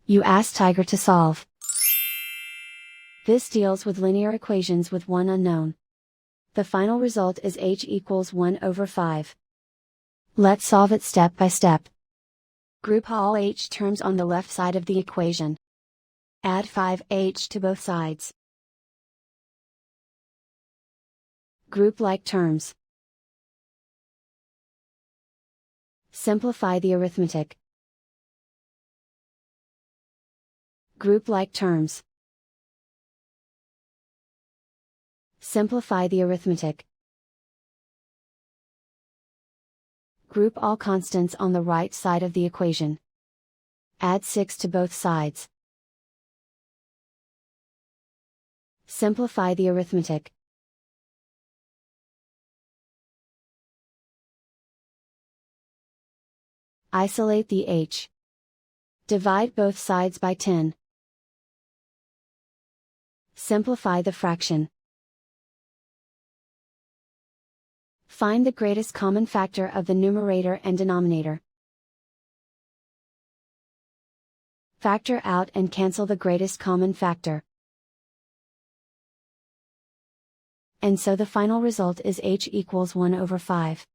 You ask Tiger to solve. This deals with linear equations with one unknown. The final result is h equals 1 over 5. Let's solve it step by step. Group all h terms on the left side of the equation. Add 5h to both sides. Group like terms. Simplify the arithmetic. Group like terms. Simplify the arithmetic. Group all constants on the right side of the equation. Add 6 to both sides. Simplify the arithmetic. Isolate the h. Divide both sides by 10. Simplify the fraction. Find the greatest common factor of the numerator and denominator. Factor out and cancel the greatest common factor. And so the final result is h equals 1 over 5.